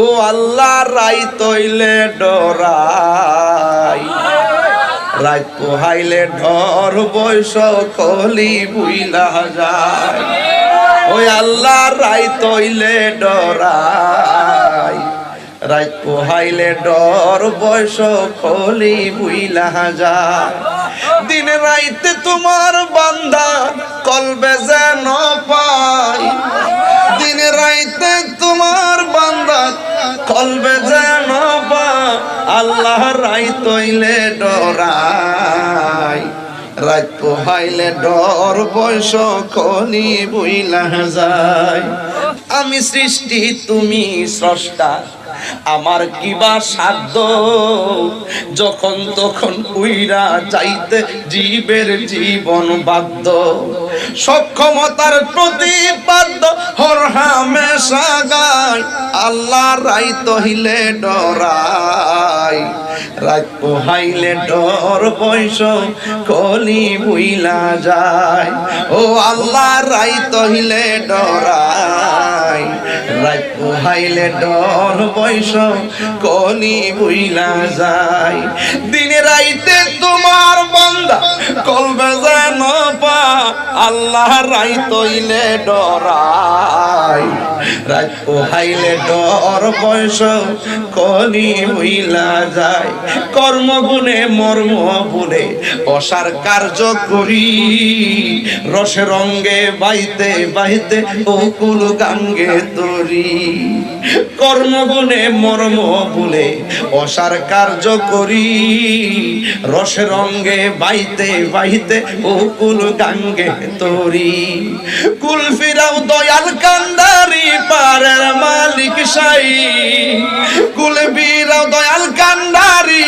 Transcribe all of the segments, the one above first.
ও আল্লাহ রাইত হইলে ডরাই, রাত পোহাইলে ডর বয়স কলি বুইলা যায়। ওই আল্লাহ রাইত হইলে ডরাই, রাত পোহাইলে ডর বয়স কলি বুইলা যায়। দিনে রাইতে তোমার বান্দা কলবে যেন পাই, দিনে রাইতে তোমার বান্দা কলবে যেন পাই। আল্লাহ রাইত হইলে ডরাই, রাত পোহাইলে ডর বয়স কলি বুইলা যায়। আমি সৃষ্টি তুমি স্রষ্টা, আমার কিবা সাধ্য, যখন তখন উইরা যাইতে জীবের জীবন বাধ্য। সক্ষমতার প্রতিপাদ্য হর হামেশা গায়, আল্লাহ রাইত হইলে ডরাই, রাত পোহাইলে ডর বয়স কলি বুইলা যায়। ও আল্লাহ রাইত হইলে ডরাই, রাত পোহাইলে ডর বয়স কলি বুইলা যায়। দিনে রাইতে তোমার বান্দা কলবে যেন পা, আল্লাহ রাইত হইলে ডরাই, রাত পোহাইলে ডর বয়স কলি বুইলা যায়। কর্মগুণে মর্ম ভুলে অসার কার্য করি, রসে রঙ্গে বাইতে বাইতে অকুল গাঙ্গে তরি। কর্মগুণে মর্ম ভুলে অসার কার্য করি, রসে রঙ্গে বাইতে বাইতে অকুল গাঙ্গে তরি। কুল ফিরাও দয়াল কান্দারি পারের মালিক সাই, কুল ফিরাও দয়াল কান্দারি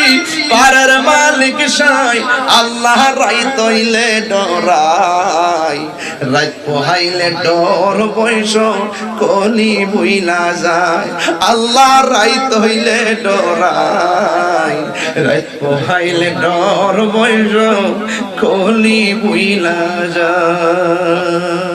পারের মালিক সাই। আল্লাহ রাইত হইলে ডরাই, রাত পোহাইলে ডর বয়স কলি বুইলা যায়। আল্লাহ রাইত হইলে ডরাই, রাত পোহাইলে ডর বয়স কলি বুইলা যায়।